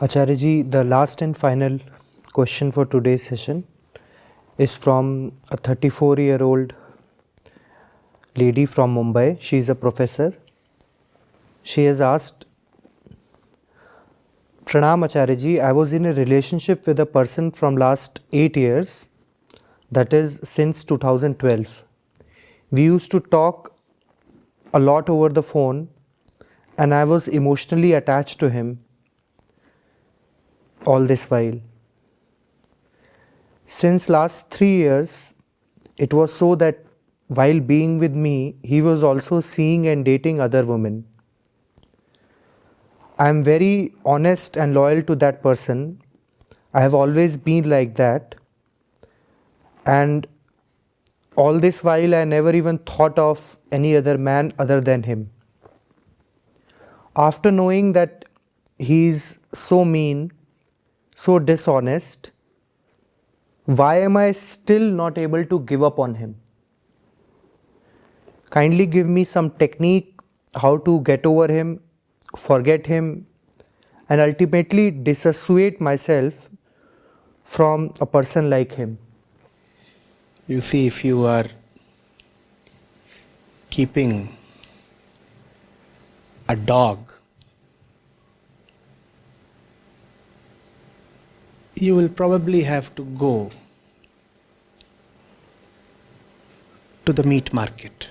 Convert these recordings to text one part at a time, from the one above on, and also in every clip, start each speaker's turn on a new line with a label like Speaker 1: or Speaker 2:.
Speaker 1: Acharya the last and final question for today's session is from a 34-year-old lady from Mumbai. She is a professor. She has asked, Pranam Acharya, I was in a relationship with a person from last 8 years, that is since 2012. We used to talk a lot over the phone and I was emotionally attached to him all this while. Since last 3 years, it was so that while being with me, he was also seeing and dating other women. I am very honest and loyal to that person. I have always been like that. And all this while, I never even thought of any other man other than him. After knowing that he is so mean, so dishonest, why am I still not able to give up on him? Kindly give me some technique how to get over him, forget him, and ultimately disassociate myself from a person like him.
Speaker 2: You see, if you are keeping a dog, you will probably have to go to the meat market.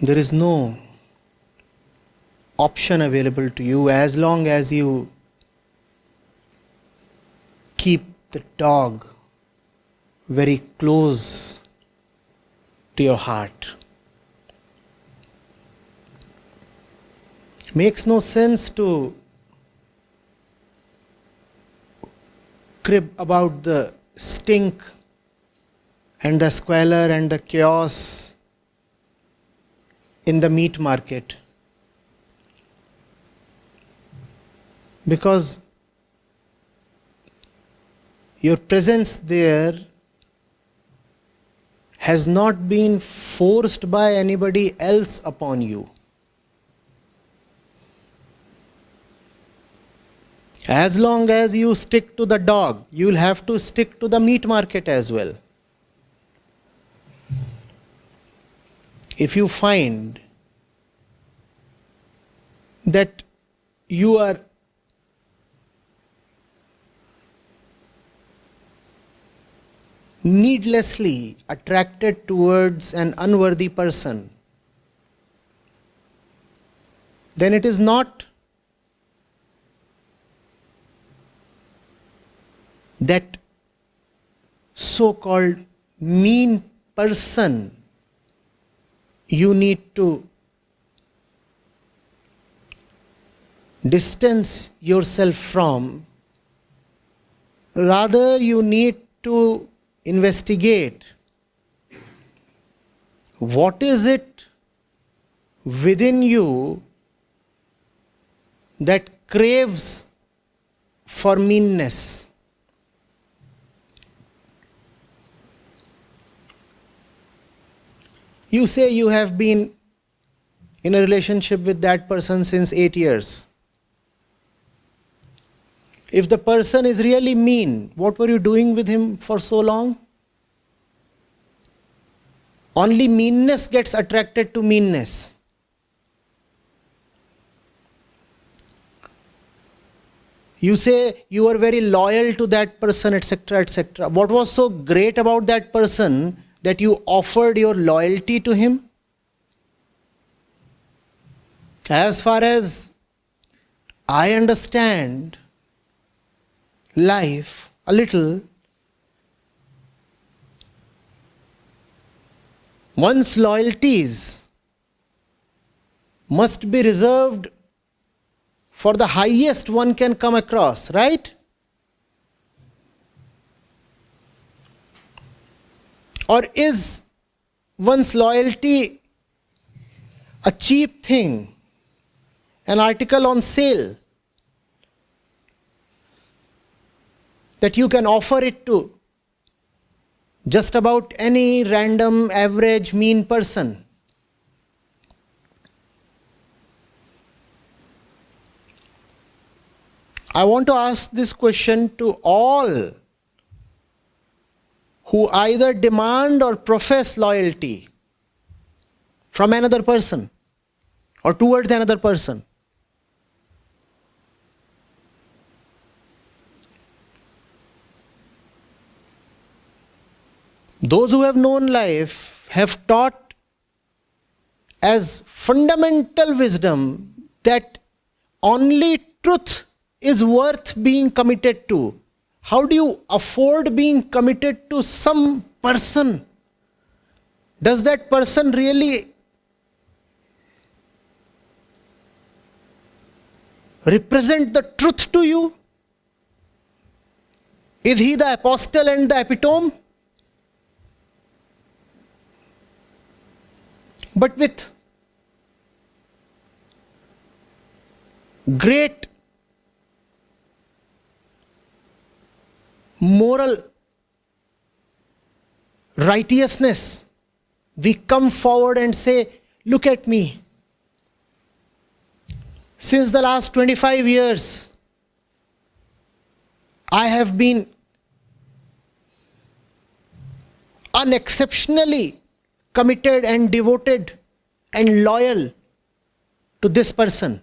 Speaker 2: There is no option available to you as long as you keep the dog very close to your heart. Makes no sense to crib about the stink and the squalor and the chaos in the meat market, because your presence there has not been forced by anybody else upon you. As long as you stick to the dog, you will have to stick to the meat market as well. If you find that you are needlessly attracted towards an unworthy person, then it is not that so-called mean person you need to distance yourself from. Rather, you need to investigate what is it within you that craves for meanness. You say you have been in a relationship with that person since 8 years. If the person is really mean, what were you doing with him for so long? Only meanness gets attracted to meanness. You say you were very loyal to that person, etc., etc. What was so great about that person that you offered your loyalty to him? As far as I understand life a little, one's loyalties must be reserved for the highest one can come across, right? Or is one's loyalty a cheap thing, an article on sale that you can offer it to just about any random, average, mean person? I want to ask this question to all who either demand or profess loyalty from another person or towards another person. Those who have known life have taught as fundamental wisdom that only truth is worth being committed to. How do you afford being committed to some person? Does that person really represent the truth to you? Is he the apostle and the epitome? But with great moral righteousness, we come forward and say, look at me. Since the last 25 years, I have been unexceptionally committed and devoted and loyal to this person.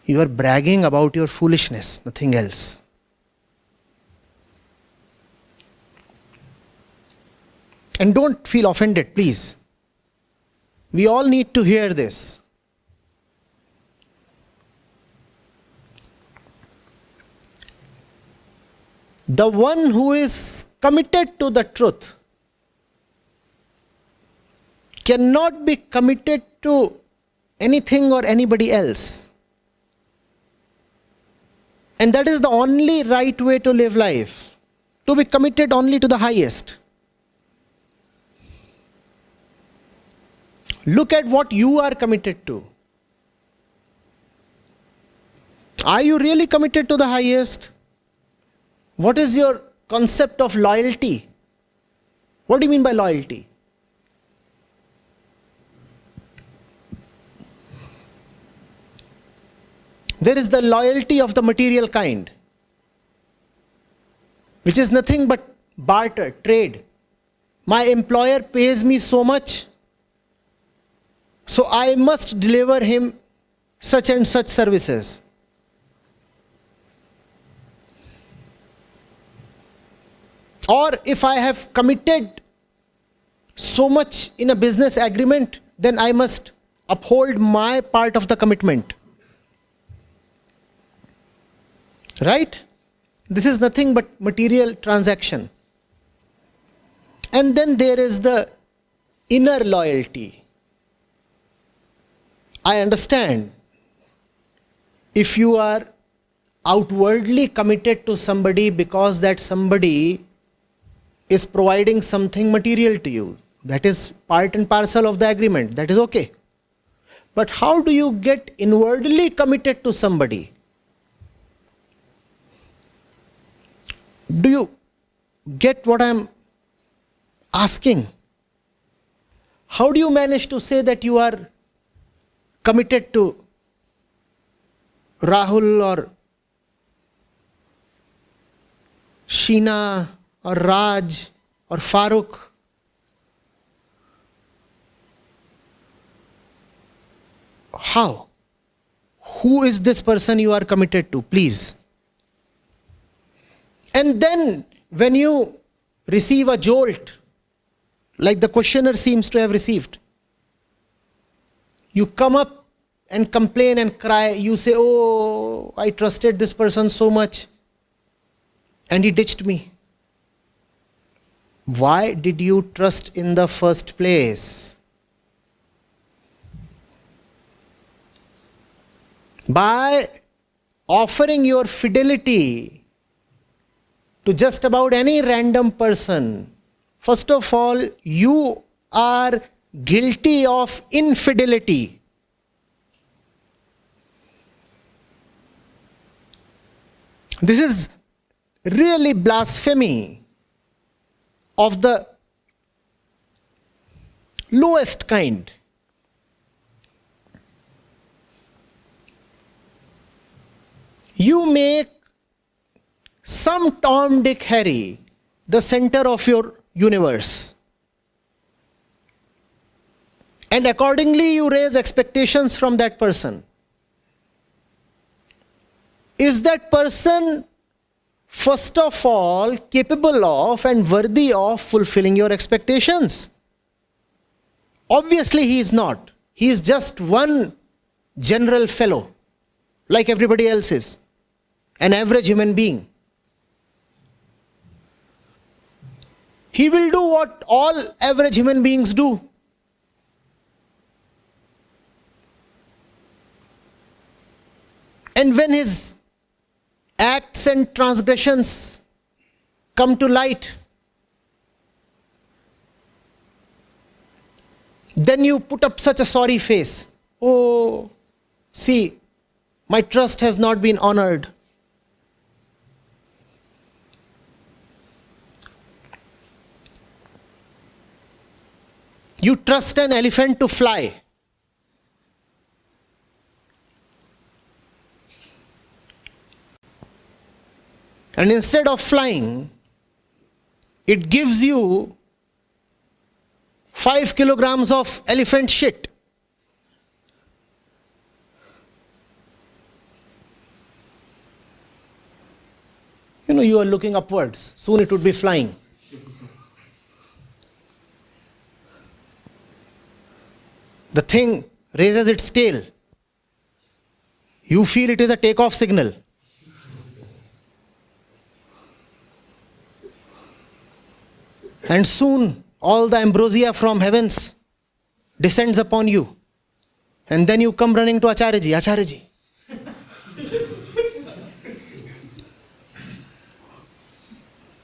Speaker 2: You are bragging about your foolishness, nothing else. And don't feel offended, please. We all need to hear this. The one who is committed to the truth cannot be committed to anything or anybody else. And that is the only right way to live life, to be committed only to the highest. Look at what you are committed to. Are you really committed to the highest? What is your concept of loyalty? What do you mean by loyalty? There is the loyalty of the material kind, which is nothing but barter, trade. My employer pays me so much, so I must deliver him such and such services. Or if I have committed so much in a business agreement, then I must uphold my part of the commitment. Right? This is nothing but material transaction. And then there is the inner loyalty. I understand if you are outwardly committed to somebody because that somebody is providing something material to you. That is part and parcel of the agreement. That is okay. But how do you get inwardly committed to somebody? Do you get what I am asking? How do you manage to say that you are committed to Rahul or Sheena or Raj or Farooq? How? Who is this person you are committed to? Please. And then when you receive a jolt, like the questioner seems to have received, you come up and complain and cry. You say, oh, I trusted this person so much and he ditched me. Why did you trust in the first place? By offering your fidelity to just about any random person, first of all, you are guilty of infidelity. This is really blasphemy of the lowest kind. You make some Tom, Dick, Harry the center of your universe. And accordingly, you raise expectations from that person. Is that person, first of all, capable of and worthy of fulfilling your expectations? Obviously, he is not. He is just one general fellow, like everybody else is, an average human being. He will do what all average human beings do. And when his acts and transgressions come to light, then you put up such a sorry face. Oh, see, my trust has not been honored. You trust an elephant to fly. And instead of flying, it gives you 5 kilograms of elephant shit. You are looking upwards. Soon it would be flying. The thing raises its tail. You feel it is a takeoff signal. And soon all the ambrosia from heavens descends upon you. And then you come running to Acharya ji. Acharya ji.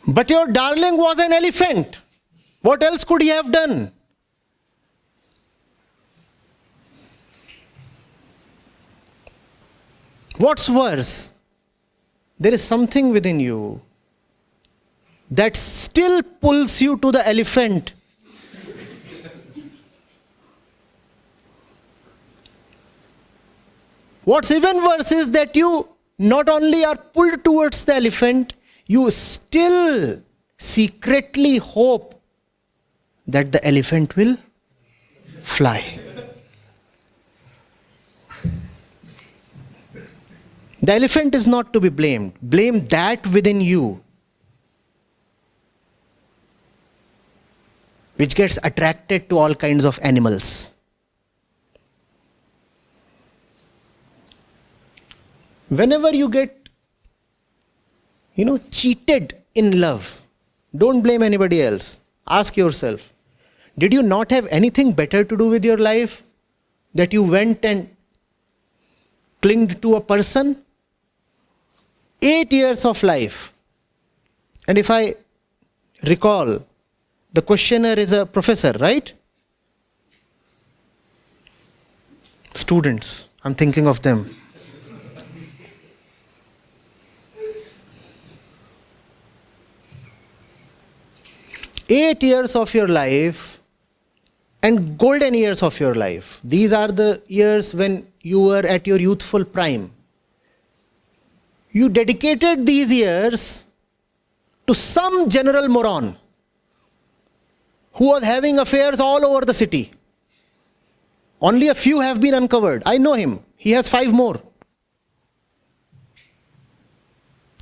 Speaker 2: But your darling was an elephant. What else could he have done? What's worse, there is something within you that still pulls you to the elephant. What's even worse is that you not only are pulled towards the elephant, you still secretly hope that the elephant will fly. The elephant is not to be blamed. Blame that within you which gets attracted to all kinds of animals. Whenever you get, cheated in love, don't blame anybody else. Ask yourself, did you not have anything better to do with your life that you went and clinged to a person? 8 years of life. And if I recall, the questioner is a professor, right? Students, I'm thinking of them. Eight years of your life and golden years of your life. These are the years when you were at your youthful prime. You dedicated these years to some general moron who was having affairs all over the city. Only a few have been uncovered. I know him. He has 5 more.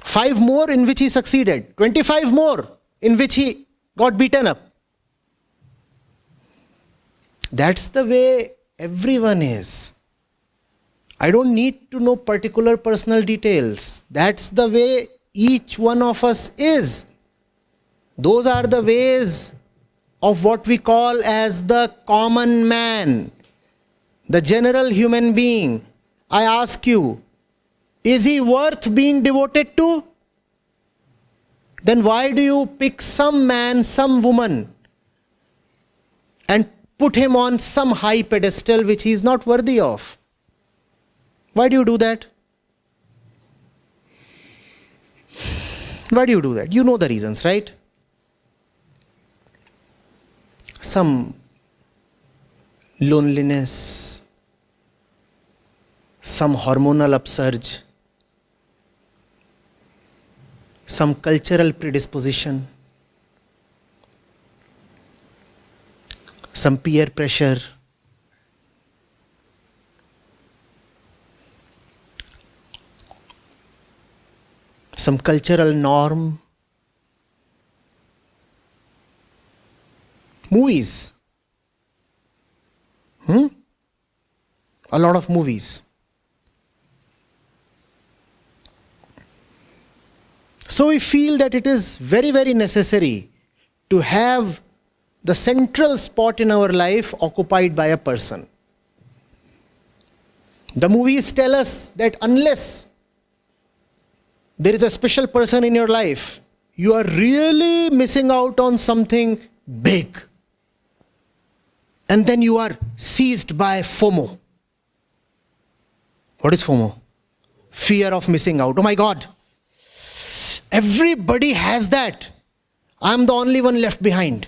Speaker 2: 5 more in which he succeeded. 25 more in which he got beaten up. That's the way everyone is. I don't need to know particular personal details. That's the way each one of us is. Those are the ways of what we call as the common man, the general human being. I ask you, is he worth being devoted to? Then why do you pick some man, some woman and put him on some high pedestal which he is not worthy of? Why do you do that? Why do you do that? You know the reasons, right? Some loneliness, some hormonal upsurge, some cultural predisposition, some peer pressure, some cultural norm, movies. A lot of movies. So we feel that it is very, very necessary to have the central spot in our life occupied by a person. The movies tell us that unless there is a special person in your life, you are really missing out on something big. And then you are seized by FOMO. What is FOMO? Fear of missing out. Oh my God. Everybody has that. I'm the only one left behind.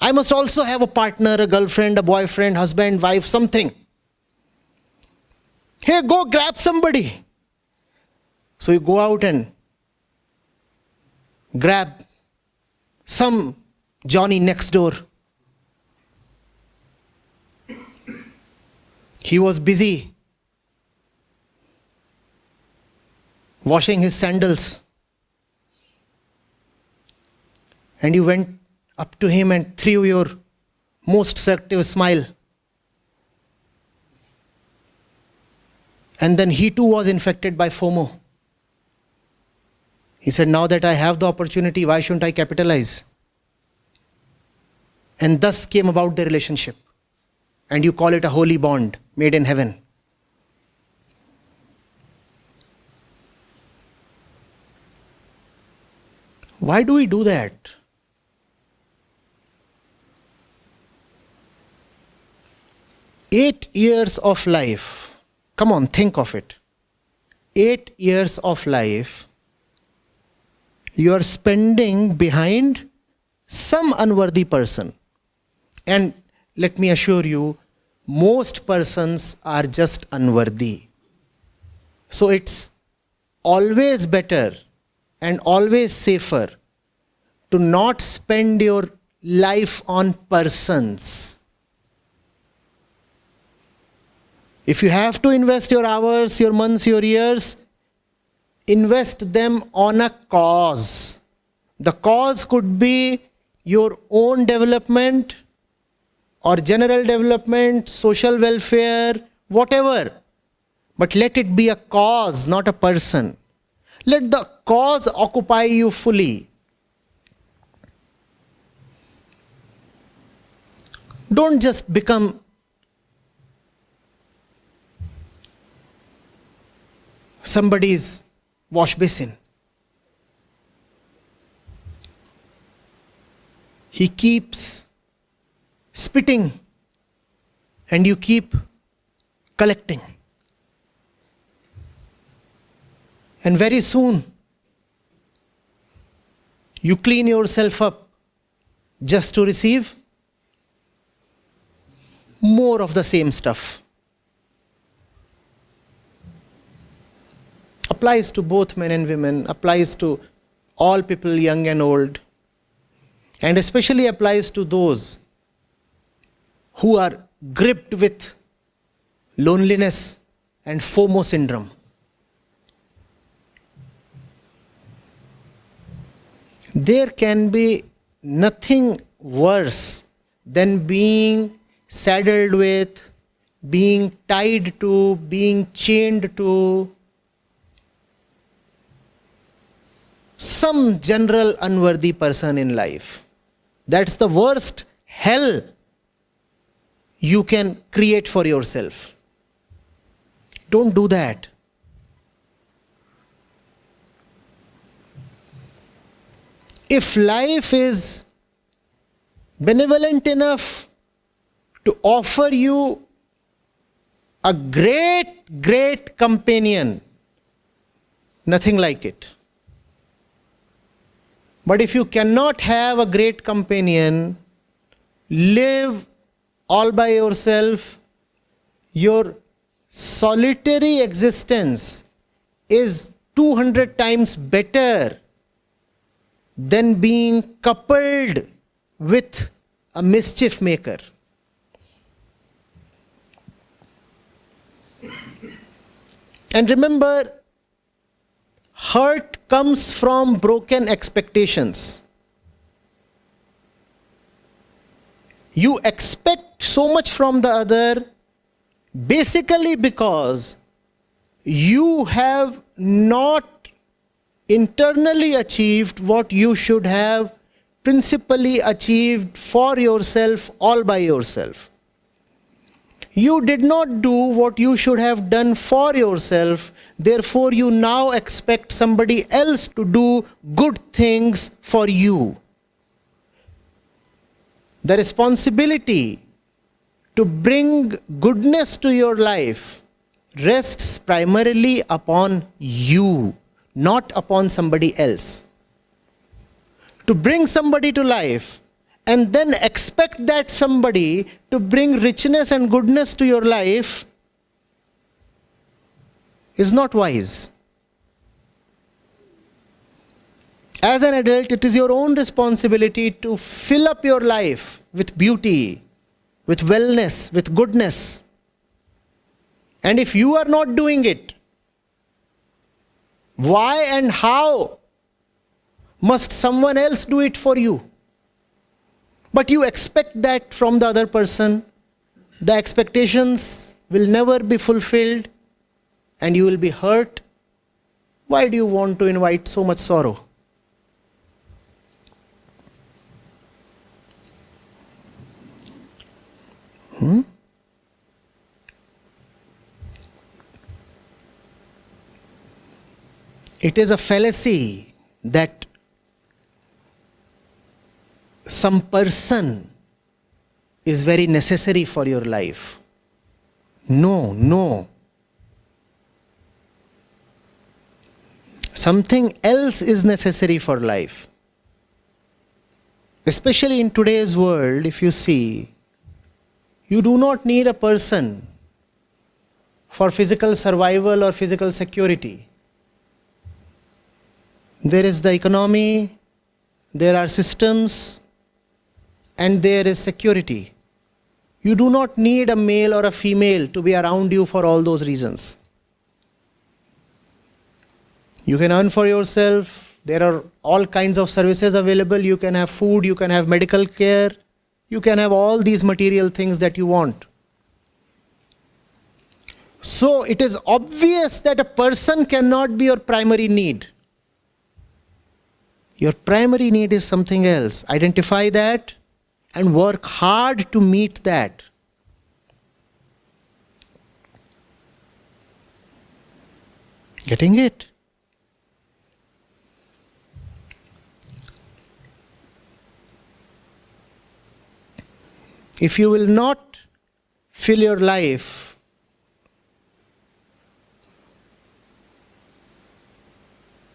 Speaker 2: I must also have a partner, a girlfriend, a boyfriend, husband, wife, something. Hey, go grab somebody. So you go out and grab some Johnny next door. He was busy washing his sandals. And you went up to him and threw your most seductive smile. And then he too was infected by FOMO. He said, now that I have the opportunity, why shouldn't I capitalize? And thus came about the relationship. And you call it a holy bond made in heaven. Why do we do that? Eight years of life. Come on, think of it. 8 years of life you are spending behind some unworthy person. And let me assure you, most persons are just unworthy. So it's always better and always safer to not spend your life on persons. If you have to invest your hours, your months, your years, invest them on a cause. The cause could be your own development or general development, social welfare, whatever. But let it be a cause, not a person. Let the cause occupy you fully. Don't just become somebody's wash basin. He keeps spitting and you keep collecting. And very soon, you clean yourself up just to receive more of the same stuff. Applies to both men and women, applies to all people, young and old, and especially applies to those who are gripped with loneliness and FOMO syndrome. There can be nothing worse than being saddled with, being tied to, being chained to some general unworthy person in life. That's the worst hell you can create for yourself. Don't do that. If life is benevolent enough to offer you a great, great companion, nothing like it. But if you cannot have a great companion, live all by yourself, your solitary existence is 200 times better than being coupled with a mischief maker. And remember, hurt comes from broken expectations. You expect so much from the other basically because you have not internally achieved what you should have principally achieved for yourself all by yourself. You did not do what you should have done for yourself, therefore you now expect somebody else to do good things for you. The responsibility to bring goodness to your life rests primarily upon you, not upon somebody else. To bring somebody to life and then expect that somebody to bring richness and goodness to your life is not wise. As an adult, it is your own responsibility to fill up your life with beauty, with wellness, with goodness. And if you are not doing it, why and how must someone else do it for you? But you expect that from the other person. The expectations will never be fulfilled and you will be hurt. Why do you want to invite so much sorrow? It is a fallacy that some person is very necessary for your life. No. Something else is necessary for life. Especially in today's world, if you see, you do not need a person for physical survival or physical security. There is the economy, there are systems, and there is security. You do not need a male or a female to be around you for all those reasons. You can earn for yourself. There are all kinds of services available. You can have food, you can have medical care, you can have all these material things that you want. So it is obvious that a person cannot be your primary need. Your primary need is something else. Identify that and work hard to meet that. Getting it? If you will not fill your life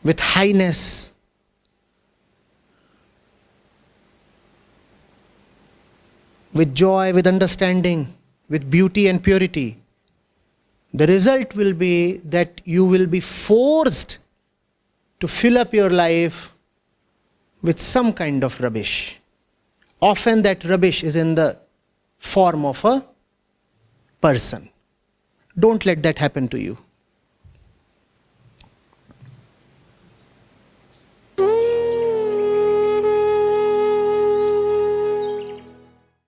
Speaker 2: with highness, with joy, with understanding, with beauty and purity, the result will be that you will be forced to fill up your life with some kind of rubbish. Often that rubbish is in the form of a person. Don't let that happen to you.